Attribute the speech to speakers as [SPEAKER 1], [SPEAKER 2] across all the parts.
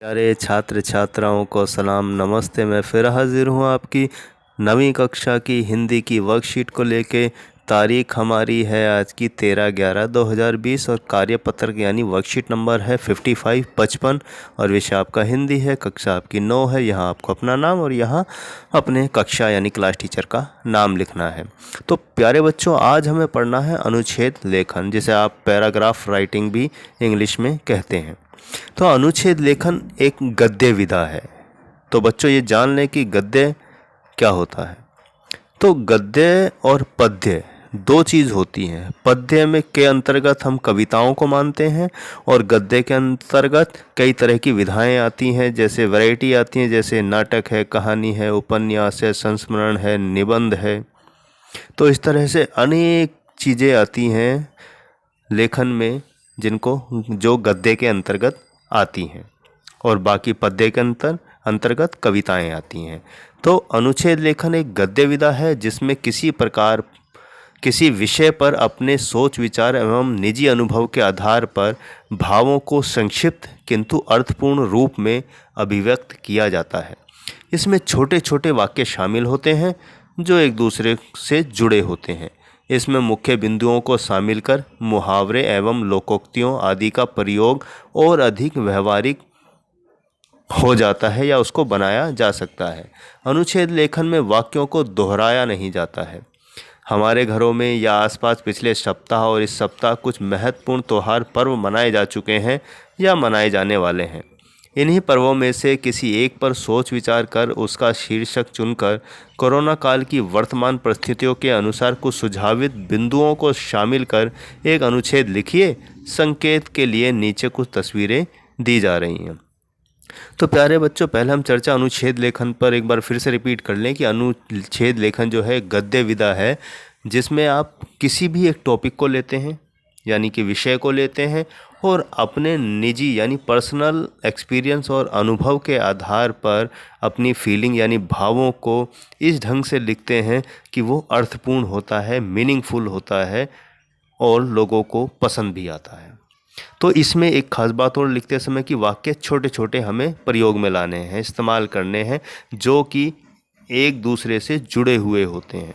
[SPEAKER 1] प्यारे छात्र छात्राओं को सलाम नमस्ते। मैं फिर हाजिर हूँ आपकी नवीं कक्षा की हिंदी की वर्कशीट को लेके। तारीख हमारी है आज की 13/11/2020 और कार्यपत्र यानी वर्कशीट नंबर है 5555 और विषय आपका हिंदी है। कक्षा आपकी 9 है। यहाँ आपको अपना नाम और यहाँ अपने कक्षा यानी क्लास टीचर का नाम लिखना है। तो प्यारे बच्चों, आज हमें पढ़ना है अनुच्छेद लेखन, जिसे आप पैराग्राफ राइटिंग भी इंग्लिश में कहते हैं। तो अनुच्छेद लेखन एक गद्य विधा है। तो बच्चों ये जान लें कि गद्य क्या होता है। तो गद्य और पद्य दो चीज़ होती हैं। पद्य में के अंतर्गत हम कविताओं को मानते हैं और गद्य के अंतर्गत कई तरह की विधाएं आती हैं, जैसे वैरायटी आती हैं, जैसे नाटक है, कहानी है, उपन्यास है, संस्मरण है, निबंध है। तो इस तरह से अनेक चीज़ें आती हैं लेखन में जो गद्य के अंतर्गत आती हैं और बाकी पद्य के अंतर्गत कविताएं आती हैं। तो अनुच्छेद लेखन एक गद्य विधा है जिसमें किसी विषय पर अपने सोच विचार एवं निजी अनुभव के आधार पर भावों को संक्षिप्त किंतु अर्थपूर्ण रूप में अभिव्यक्त किया जाता है। इसमें छोटे छोटे वाक्य शामिल होते हैं जो एक दूसरे से जुड़े होते हैं। इसमें मुख्य बिंदुओं को शामिल कर मुहावरे एवं लोकोक्तियों आदि का प्रयोग और अधिक व्यवहारिक हो जाता है या उसको बनाया जा सकता है। अनुच्छेद लेखन में वाक्यों को दोहराया नहीं जाता है। हमारे घरों में या आसपास पिछले सप्ताह और इस सप्ताह कुछ महत्वपूर्ण त्योहार पर्व मनाए जा चुके हैं या मनाए जाने वाले हैं। इन्हीं पर्वों में से किसी एक पर सोच विचार कर उसका शीर्षक चुनकर कोरोना काल की वर्तमान परिस्थितियों के अनुसार कुछ सुझावित बिंदुओं को शामिल कर एक अनुच्छेद लिखिए। संकेत के लिए नीचे कुछ तस्वीरें दी जा रही हैं। तो प्यारे बच्चों, पहले हम चर्चा अनुच्छेद लेखन पर एक बार फिर से रिपीट कर लें कि अनुच्छेद लेखन जो है गद्य विधा है जिसमें आप किसी भी एक टॉपिक को लेते हैं यानी कि विषय को लेते हैं और अपने निजी यानी पर्सनल एक्सपीरियंस और अनुभव के आधार पर अपनी फीलिंग यानी भावों को इस ढंग से लिखते हैं कि वो अर्थपूर्ण होता है, मीनिंगफुल होता है और लोगों को पसंद भी आता है। तो इसमें एक खास बात और लिखते समय कि वाक्य छोटे छोटे हमें प्रयोग में लाने हैं, इस्तेमाल करने हैं, जो कि एक दूसरे से जुड़े हुए होते हैं।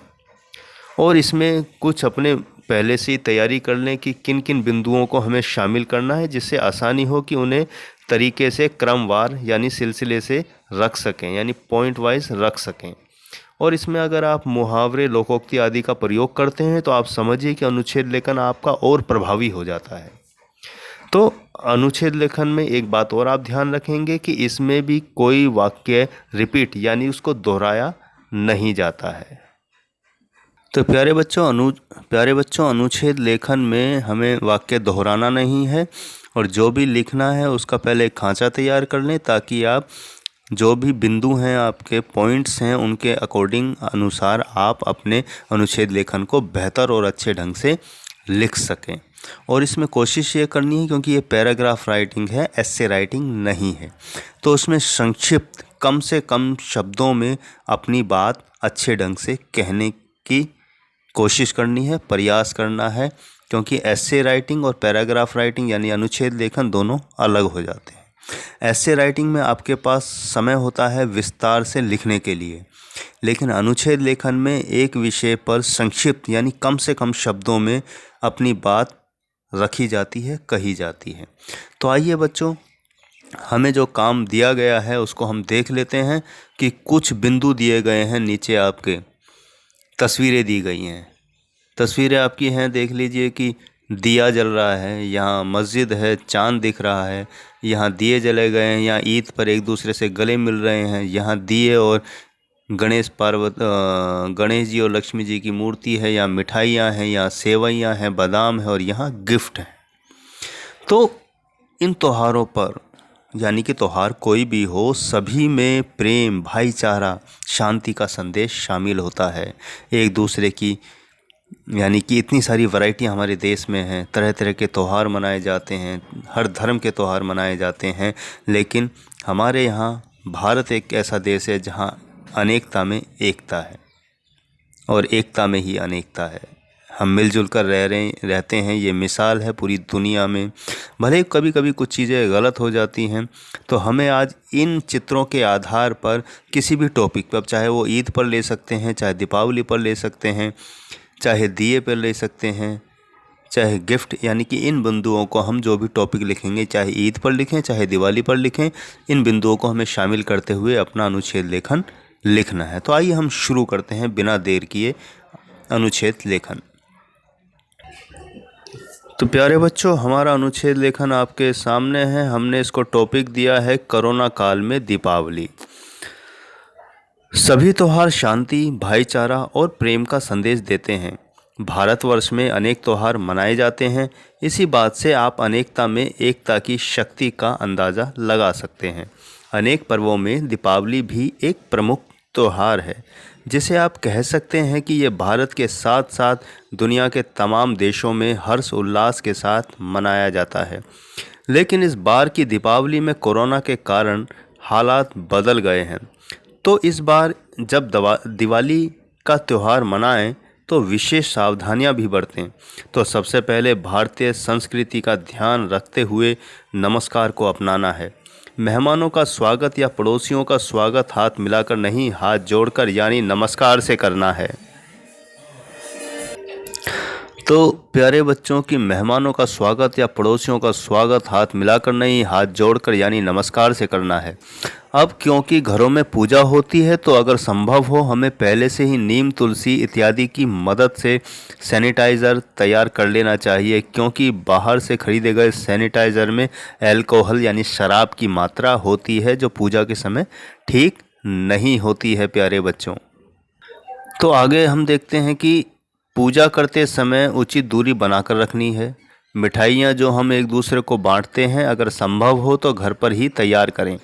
[SPEAKER 1] और इसमें कुछ अपने पहले से ही तैयारी कर लें कि किन किन बिंदुओं को हमें शामिल करना है, जिससे आसानी हो कि उन्हें तरीके से क्रमवार यानी सिलसिले से रख सकें, यानी पॉइंट वाइज रख सकें। और इसमें अगर आप मुहावरे लोकोक्ति आदि का प्रयोग करते हैं तो आप समझिए कि अनुच्छेद लेखन आपका और प्रभावी हो जाता है। तो अनुच्छेद लेखन में एक बात और आप ध्यान रखेंगे कि इसमें भी कोई वाक्य रिपीट यानी उसको दोहराया नहीं जाता है। तो प्यारे बच्चों अनुच्छेद लेखन में हमें वाक्य दोहराना नहीं है और जो भी लिखना है उसका पहले एक खांचा तैयार कर लें ताकि आप जो भी बिंदु हैं, आपके पॉइंट्स हैं, उनके अकॉर्डिंग अनुसार आप अपने अनुच्छेद लेखन को बेहतर और अच्छे ढंग से लिख सकें। और इसमें कोशिश ये करनी है, क्योंकि ये पैराग्राफ राइटिंग है, एस्से राइटिंग नहीं है, तो उसमें संक्षिप्त कम से कम शब्दों में अपनी बात अच्छे ढंग से कहने की कोशिश करनी है, प्रयास करना है। क्योंकि एस्से राइटिंग और पैराग्राफ राइटिंग यानी अनुच्छेद लेखन दोनों अलग हो जाते हैं। एस्से राइटिंग में आपके पास समय होता है विस्तार से लिखने के लिए, लेकिन अनुच्छेद लेखन में एक विषय पर संक्षिप्त यानी कम से कम शब्दों में अपनी बात रखी जाती है, कही जाती है। तो आइए बच्चों, हमें जो काम दिया गया है उसको हम देख लेते हैं कि कुछ बिंदु दिए गए हैं, नीचे आपके तस्वीरें दी गई हैं। तस्वीरें आपकी हैं, देख लीजिए कि दिया जल रहा है, यहाँ मस्जिद है, चांद दिख रहा है, यहाँ दिए जले गए हैं, यहाँ ईद पर एक दूसरे से गले मिल रहे हैं, यहाँ दिए और गणेश जी और लक्ष्मी जी की मूर्ति है, यहाँ मिठाइयाँ हैं, यहाँ सेवइयाँ हैं, बादाम है और यहाँ गिफ्ट है। तो इन त्योहारों पर यानी कि त्यौहार कोई भी हो, सभी में प्रेम, भाईचारा, शांति का संदेश शामिल होता है। एक दूसरे की यानी कि इतनी सारी वैरायटी हमारे देश में हैं, तरह तरह के त्यौहार मनाए जाते हैं, हर धर्म के त्यौहार मनाए जाते हैं, लेकिन हमारे यहाँ भारत एक ऐसा देश है जहाँ अनेकता में एकता है और एकता में ही अनेकता है। हम मिलजुल कर रहते हैं, ये मिसाल है पूरी दुनिया में। भले ही कभी कभी कुछ चीज़ें गलत हो जाती हैं, तो हमें आज इन चित्रों के आधार पर किसी भी टॉपिक पर, चाहे वो ईद पर ले सकते हैं, चाहे दीपावली पर ले सकते हैं, चाहे दिए पर ले सकते हैं, चाहे गिफ्ट, यानी कि इन बिंदुओं को हम जो भी टॉपिक लिखेंगे, चाहे ईद पर लिखें चाहे दिवाली पर लिखें, इन बिंदुओं को हमें शामिल करते हुए अपना अनुच्छेद लेखन लिखना है। तो आइए हम शुरू करते हैं बिना देर किए अनुच्छेद लेखन। तो प्यारे बच्चों, हमारा अनुच्छेद लेखन आपके सामने है। हमने इसको टॉपिक दिया है कोरोना काल में दीपावली। सभी त्योहार शांति, भाईचारा और प्रेम का संदेश देते हैं। भारतवर्ष में अनेक त्योहार मनाए जाते हैं। इसी बात से आप अनेकता में एकता की शक्ति का अंदाज़ा लगा सकते हैं। अनेक पर्वों में दीपावली भी एक प्रमुख त्योहार है, जिसे आप कह सकते हैं कि ये भारत के साथ साथ दुनिया के तमाम देशों में हर्ष उल्लास के साथ मनाया जाता है। लेकिन इस बार की दीपावली में कोरोना के कारण हालात बदल गए हैं। तो इस बार जब दिवाली का त्यौहार मनाएं तो विशेष सावधानियां भी बरतें। तो सबसे पहले भारतीय संस्कृति का ध्यान रखते हुए नमस्कार को अपनाना है। मेहमानों का स्वागत या पड़ोसियों का स्वागत हाथ मिलाकर नहीं, हाथ जोड़कर यानी नमस्कार से करना है। तो प्यारे बच्चों की मेहमानों का स्वागत या पड़ोसियों का स्वागत हाथ मिलाकर नहीं, हाथ जोड़कर यानी नमस्कार से करना है। अब क्योंकि घरों में पूजा होती है, तो अगर संभव हो हमें पहले से ही नीम, तुलसी इत्यादि की मदद से सैनिटाइज़र तैयार कर लेना चाहिए, क्योंकि बाहर से खरीदे गए सैनिटाइज़र में अल्कोहल यानी शराब की मात्रा होती है, जो पूजा के समय ठीक नहीं होती है। प्यारे बच्चों, तो आगे हम देखते हैं कि पूजा करते समय उचित दूरी बनाकर रखनी है। मिठाइयाँ जो हम एक दूसरे को बांटते हैं, अगर संभव हो तो घर पर ही तैयार करें।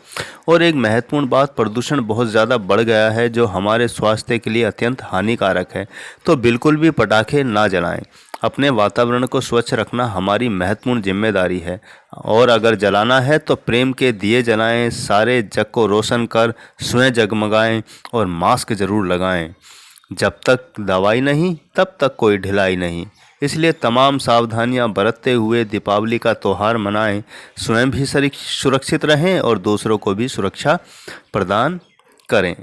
[SPEAKER 1] और एक महत्वपूर्ण बात, प्रदूषण बहुत ज़्यादा बढ़ गया है, जो हमारे स्वास्थ्य के लिए अत्यंत हानिकारक है। तो बिल्कुल भी पटाखे ना जलाएं। अपने वातावरण को स्वच्छ रखना हमारी महत्वपूर्ण जिम्मेदारी है। और अगर जलाना है तो प्रेम के दिए जलाएं, सारे जग को रोशन कर स्वयं जगमगाएं और मास्क ज़रूर लगाएं। जब तक दवाई नहीं तब तक कोई ढिलाई नहीं। इसलिए तमाम सावधानियां बरतते हुए दीपावली का त्यौहार मनाएं। स्वयं भी सुरक्षित रहें और दूसरों को भी सुरक्षा प्रदान करें।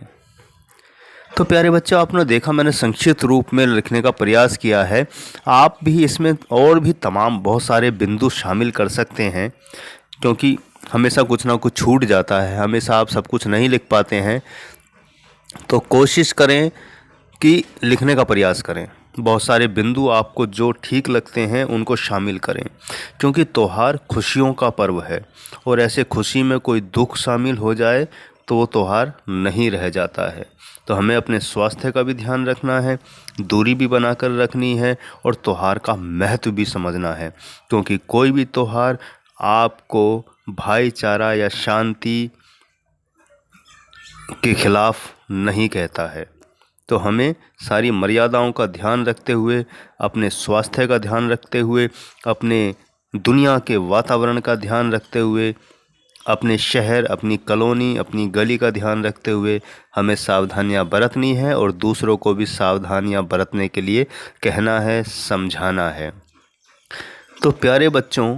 [SPEAKER 1] तो प्यारे बच्चों, आपने देखा मैंने संक्षिप्त रूप में लिखने का प्रयास किया है। आप भी इसमें और भी तमाम बहुत सारे बिंदु शामिल कर सकते हैं, क्योंकि हमेशा कुछ ना कुछ छूट जाता है, हमेशा आप सब कुछ नहीं लिख पाते हैं। तो कोशिश करें कि लिखने का प्रयास करें। बहुत सारे बिंदु आपको जो ठीक लगते हैं उनको शामिल करें, क्योंकि त्यौहार खुशियों का पर्व है, और ऐसे खुशी में कोई दुख शामिल हो जाए तो वो त्यौहार नहीं रह जाता है। तो हमें अपने स्वास्थ्य का भी ध्यान रखना है, दूरी भी बनाकर रखनी है, और त्यौहार का महत्व भी समझना है, क्योंकि कोई भी त्यौहार आपको भाईचारा या शांति के खिलाफ नहीं कहता है। तो हमें सारी मर्यादाओं का ध्यान रखते हुए, अपने स्वास्थ्य का ध्यान रखते हुए, अपने दुनिया के वातावरण का ध्यान रखते हुए, अपने शहर, अपनी कॉलोनी, अपनी गली का ध्यान रखते हुए हमें सावधानियां बरतनी है, और दूसरों को भी सावधानियां बरतने के लिए कहना है, समझाना है। तो प्यारे बच्चों,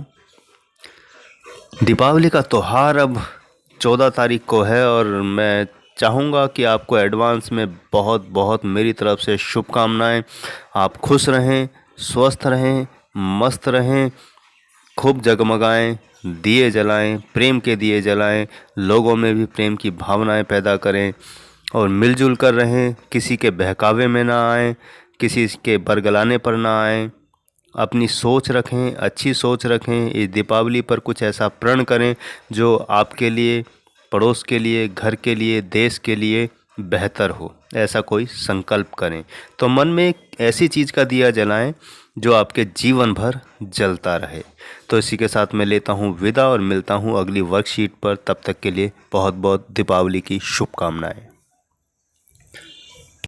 [SPEAKER 1] दीपावली का त्यौहार अब 14 तारीख को है, और मैं चाहूँगा कि आपको एडवांस में बहुत बहुत मेरी तरफ से शुभकामनाएं। आप खुश रहें, स्वस्थ रहें, मस्त रहें, खूब जगमगाएं, दिए जलाएं, प्रेम के दिए जलाएं, लोगों में भी प्रेम की भावनाएं पैदा करें, और मिलजुल कर रहें। किसी के बहकावे में ना आएं, किसी के बरगलाने पर ना आएं। अपनी सोच रखें, अच्छी सोच रखें। इस दीपावली पर कुछ ऐसा प्रण करें जो आपके लिए, पड़ोस के लिए, घर के लिए, देश के लिए बेहतर हो। ऐसा कोई संकल्प करें। तो मन में एक ऐसी चीज़ का दिया जलाएं जो आपके जीवन भर जलता रहे। तो इसी के साथ मैं लेता हूँ विदा, और मिलता हूँ अगली वर्कशीट पर। तब तक के लिए बहुत बहुत दीपावली की शुभकामनाएं।